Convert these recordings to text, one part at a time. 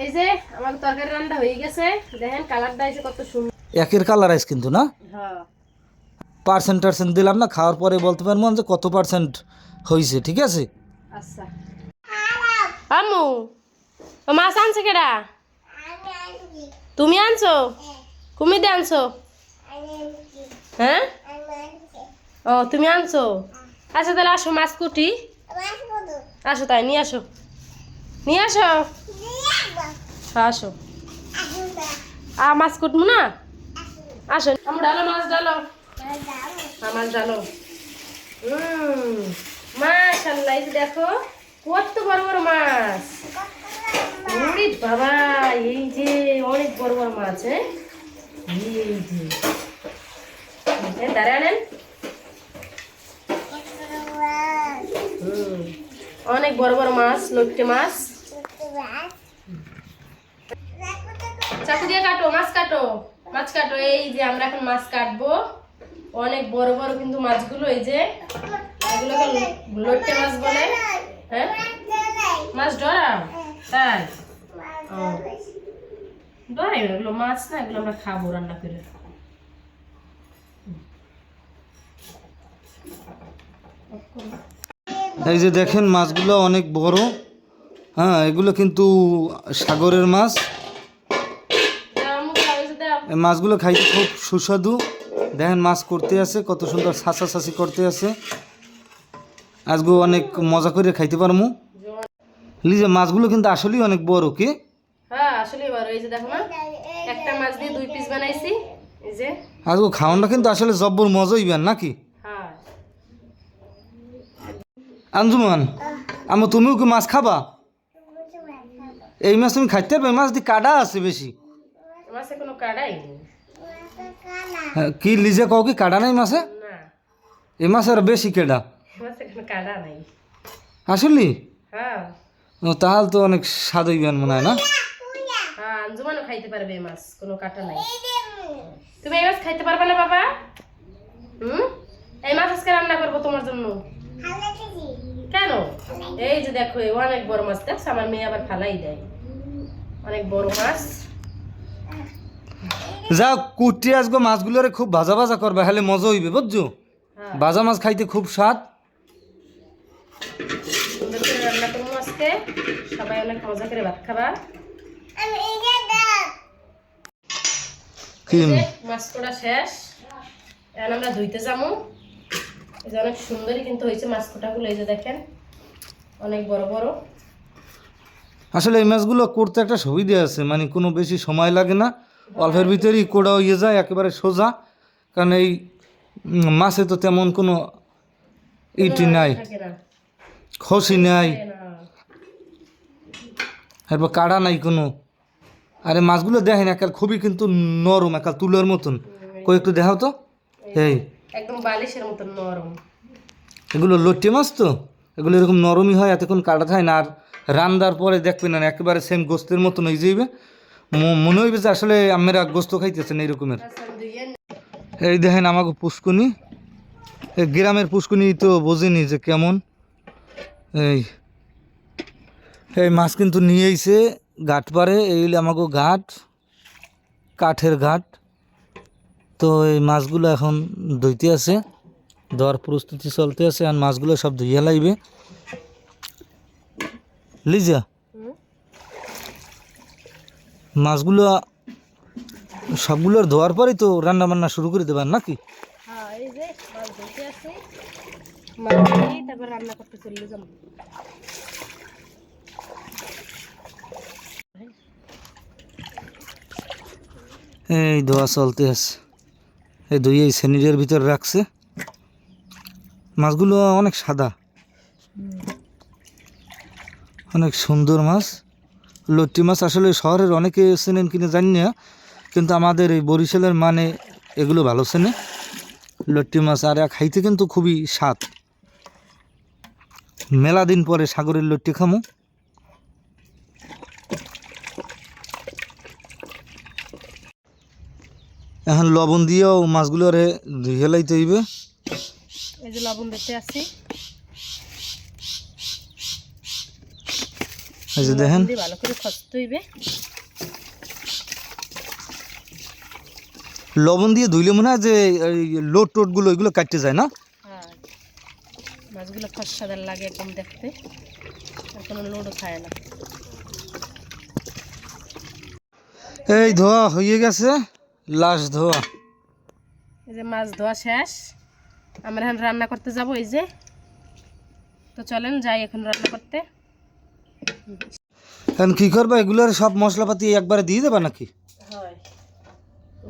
এই যে আমার তরকারি রান্না হয়ে গেছে, দেখেন কালারটা এসে কত সুন্দর। একের কালার আইস কিন্তু না, হ্যাঁ পার্সেন্ট দিলাম না, খাওয়ার পরে বলতে পারবো যে কত পার্সেন্ট হয়েছে। ঠিক আছে। আচ্ছা আম্মু, ও মাছ আনছে কেডা? তুমি আনছো? তুমি দিয়ে আনছো? হ্যাঁ ও তুমি আনছো। আচ্ছা তাহলে আসো, মাছ কুটি আসো, তাই নিয়ে আসো, নিয়ে আসো। হ্যাঁ আসো, মাছ কুটবো না, আসো। আমার ডালো মাছ ডালো, মাছ ডালো। মাশাআল্লাহ, এই যে দেখো কত বড় বড় মাছ। ওরে বাবা, এই যে অনেক বড় বড় মাছ। এই যে দাঁড়ানেন, অনেক বড় বড় মাছ, লটকে মাছ। চাকু দিয়ে কাটো, মাছ কাটো, মাছ কাটো। এই যে আমরা এখন মাছ কাটবো, অনেক বড় বড় কিন্তু মাছগুলো। এই যে এগুলোকে লটকে মাছ বলে। হ্যাঁ মাছ ধরা, তাই ধরাই না, এগুলো মাছ না, এগুলো আমরা খাবো রান্না করে। এই যে দেখেন মাছগুলো অনেক বড়। হ্যাঁ, এগুলো কিন্তু সাগরের মাছ। এই মাছগুলো খাইতে খুব সুস্বাদু। দেখেন মাছ করতে আছে, কত সুন্দর ছাঁচি করতে আছে। আজকে অনেক মজা করে খাইতে পারবো। লিজে মাছগুলো কিন্তু আসলেই অনেক বড়। কি হ্যাঁ আসলেই বড়। এই যে দেখো না, একটা মাছ দিয়ে 2 পিস বানাইছি। এই যে আজকে খাওয়ানটা কিন্তু আসলে জব্বর মজা হইবেন নাকি? হ্যাঁ আঞ্জুমান, আমো তুমিও কি মাছ খাবা? এই মাছ তুমি খাইতে পারবে? মাছ দিয়ে কাটা আছে বেশি। মাছে কোনো কাটাই নেই। হ্যাঁ, কি লিজে কও কি কাটা নাই মাছে? না, এই মাছ আর বেশি কেডা মাছে কোনো কাটা নাই। আসলে। হ্যাঁ ও তাহলে তো অনেক স্বাদ হইবেন মনে হয় না? হ্যাঁ, আঞ্জুমানও খাইতে পারবে এই মাছ, কোনো কাটা নাই। তুমি এই মাছ খাইতে পারবে না বাবা? এই মাছ আজকে রান্না করবো তোমার জন্য। কেন? এই যে দেখো, এই অনেক বড় মাছ। দেখছো, আমার মেয়ে আবার ফালাই দেয়। অনেক বড় মাছ। যাও কুটি আজকে মাছগুলোরে খুব ভাজা ভাজা করবে, হলে মজা হইবে বুঝছো। হ্যাঁ, ভাজা মাছ খাইতে খুব স্বাদ। সুন্দর করে রান্না করবো আজকে, সবাই অনেক মজা করে ভাত খাবা। কি মাছ করা শেষ, এখন আমরা ধুইতে যাবো। এই যে অনেক সুন্দরই কিন্তু হয়েছে মাছ কোটাগুলো। এই যে দেখেন অনেক বড় বড়। আসলে এই মাছগুলো করতে একটা সুবিধা আছে, মানে কোনো বেশি সময় লাগে না, অল্পের ভিতরেই কোড়া হয়ে যায় একেবারে সোজা। কারণ এই মাছে তো তেমন কোনো ইটি নাই, থাকে না, খসি নাই, থাকে না। এরপর কাড়া নাই কোনো। আর এই মাছগুলো দেখেন একাল খুবই কিন্তু নরম, একাল তুলোর মতন। কই একটু দেখাও তো। এই একদম বালিশের মতন নরম। এগুলো লট্টি মাছ তো, এগুলো এরকম নরমই হয়, এতক্ষণ কাটা থাকে না। আর রান্নার পরে দেখবেন না একেবারে সেম গোস্তের মতন হয়ে যাইবে। মনে হইবে যে আসলে আমরা গোস্ত খাইতেছেন এইরকমের। এই দেখেন আমাকে পুষ্কুনি, এই গ্রামের পুষ্কুনি তো বোঝেনি যে কেমন। এই এই মাছ কিন্তু নিয়ে আইছে ঘাট পারে। এই আমাকে ঘাট, কাঠের ঘাট। তো এই মাছগুলো এখন ধুইতে আছে, ধোয়ার প্রস্তুতি চলতে আছে। আর মাছগুলো সব ধুইয়া লাইবে লিজা। মাছগুলো সবগুলোর ধোয়ার পরেই তো রান্না বান্না শুরু করে দেবেন নাকি? হ্যাঁ এই যে মাছ ধুইতে আছে, মাছ ধুই তারপর রান্না করতে চলে যাবো। এই ধোয়া চলতে আছে। এই ধুয়ে এই স্যানিটের ভিতর রাখছে। মাছগুলো অনেক সাদা, অনেক সুন্দর মাছ। লট্টি মাছ আসলে শহরের অনেকে চেনেন কিনে জানি না, কিন্তু আমাদের এই বরিশালের মানে এগুলো ভালো চেনে লট্টি মাছ। আর খাইতে কিন্তু খুবই স্বাদ। মেলা দিন পরে সাগরের লট্টি খামো। এখন লবণ দিয়েও মাছগুলো রে ধুয়ে লাইতে হইবে। এই যে লবণ দিতে আসি। এই যে দেখেন দিয়ে ভালো করে খসতে হইবে। লবণ দিয়ে ধুইলে মনে হয় যে এই লোট টোটগুলো এগুলো কাটতে যায় না? হ্যাঁ, মাছগুলো খসসাদার লাগে একদম দেখতে, আর কোনো লোডও খায় না। এই ধোয়া হয়ে গেছে, লাশ ধোয়া। এই যে মাছ ধোয়া শেষ, আমরা এখন রান্না করতে যাব। এই যে, তো চলেন যাই এখন রান্না করতে। এখন কি করবা, এগুলোর সব মশলাপাতি একবারে দিয়ে দেবা নাকি? হয়,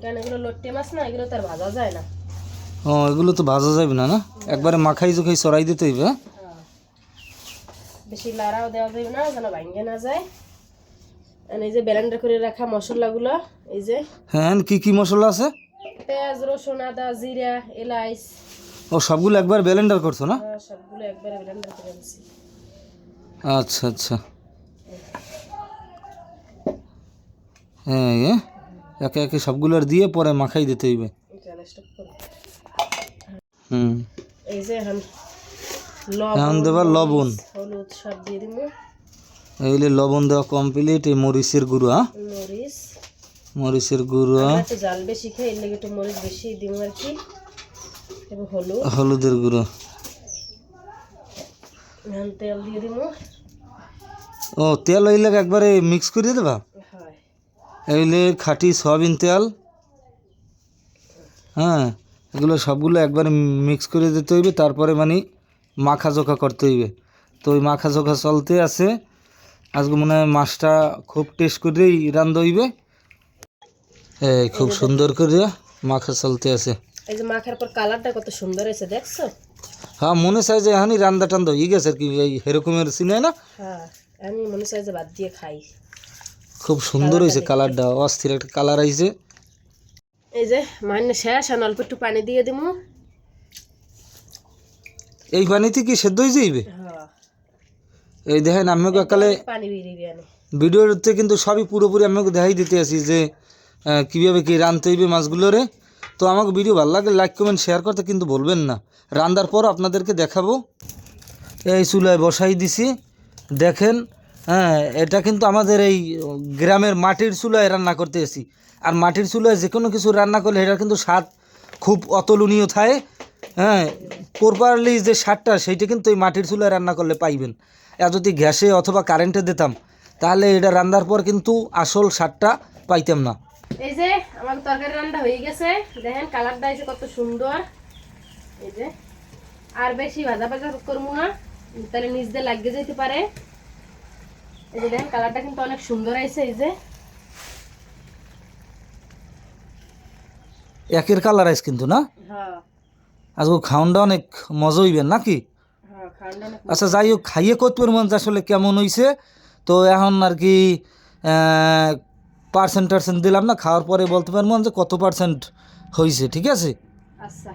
কারণ এগুলো লোট্টে মাছ না, এগুলো তার ভাজা যায় না। ও, এগুলো তো ভাজা যাবে না, না একবারে মাখাই জুখাই চড়াই দিতে হইবে। হ্যাঁ, বেশি লাড়াও দেওয়া যাবে না, যেন ভাঙে না যায়। আর এই যে ব্লেন্ডার করে রাখা মশলাগুলো, এই যে হ্যাঁ, কি কি মশলা আছে? পেঁয়াজ, রসুন, আদা, জিরা, এলাচ, ও সবগুলো একবার ব্লেন্ডার করছো না? সবগুলো একবারে ব্লেন্ডার করে আনছি। আচ্ছা আচ্ছা, হ্যাঁ একে একে সবগুলো আর দিয়ে পরে মাখাই দিতে হইবে। হুম, এই যে এখন এখন দেবা লবণ, হলুদ সব দিয়ে দিব। এইলে লবণ দেওয়া কমপ্লিট। এই মরিচের গুঁড়ো, মরিচ, মরিচের গুঁড়ো, আমরা একটু জাল বেশি খাই, এর লেগে একটু মরিচ বেশি দিব আর কি। এবং হলুদ, হলুদের গুঁড়ো। এখন তেল দিয়ে দিব। ও তেল এইলে একবারে মিক্স করে দেবা? হয়, এইলে খাঁটি সয়াবিন তেল। হ্যাঁ, এগুলো সবগুলো একবারে মিক্স করে দিতে হইবে, তারপরে মানে মাখা জোখা করতে হইবে। তো ওই মাখা জোখা চলতে আছে। আজকে মনে হয় মাছটা খুব টেস্ট করেই রান্ধা হইবে। এই খুব সুন্দর করে মাখা চলতে আছে। এই যে মাখার পর কালারটা কত সুন্দর হয়েছে, দেখছো? হ্যাঁ, মনে চাই যে এখানই রান্দা টান্দা হয়ে গেছে আর কি, এই এরকমের সিনে না? হ্যাঁ, আমি মনে চাই যে ভাত দিয়ে খাই। খুব সুন্দর হয়েছে কালারটা, অস্থির একটা কালার আইছে। এই যে মাইনে শেষ, আর অল্প একটু পানি দিয়ে দিব। এই পানিতে কি সেদ্ধ হয়ে যাইবে? হ্যাঁ, এই দেখেন আমি কালে পানি বেরিয়ে আনে। ভিডিওতে কিন্তু সবই পুরোপুরি আমাকে দেখাই দিতে আসি যে কীভাবে কী রাঁধতে হইবে মাছগুলোরে। তো আমাকে ভিডিও ভালো লাগে লাইক কমেন্ট শেয়ার করতে কিন্তু বলবেন না। রান্নার পর আপনাদেরকে দেখাবো। এই চুলায় বসাই দিছি দেখেন। হ্যাঁ, এটা কিন্তু আমাদের এই গ্রামের মাটির চুলায় রান্না করতে এসি। আর মাটির চুলায় যে কোনো কিছু রান্না করলে এটা কিন্তু স্বাদ খুব অতুলনীয় থাকে। হ্যাঁ, প্রপারলি যে স্বাদটা সেইটা কিন্তু এই মাটির চুলায় রান্না করলে পাইবেন। আর যদি গ্যাসে অথবা কারেন্টে দিতাম তাহলে এটা রান্নার পর কিন্তু আসল স্বাদটা পাইতাম না। এই যে আমার তরকারি রান্না হয়ে গেছে, দেখেন কালারটা এসে কত সুন্দর। এই যে আর বেশি ভাজা ভাজা করবো না, তাহলে নিচ দিয়ে লাগিয়ে যেতে পারে। এই যে দেখেন কালারটা কিন্তু অনেক সুন্দর আছে। এই যে একের কালার আইস কিন্তু না? হ্যাঁ, আজকে খাওয়ানটা অনেক মজা হইবেন নাকি? হ্যাঁ, খান্ডা অনেক। আচ্ছা, যাই হোক, খাইয়ে করতে মন আসলে কেমন হয়েছে। তো এখন আর কি পার্সেন্ট টার্সেন্ট দিলাম না, খাওয়ার পরে বলতে পারবো যে কত পার্সেন্ট হয়েছে। ঠিক আছে? আচ্ছা।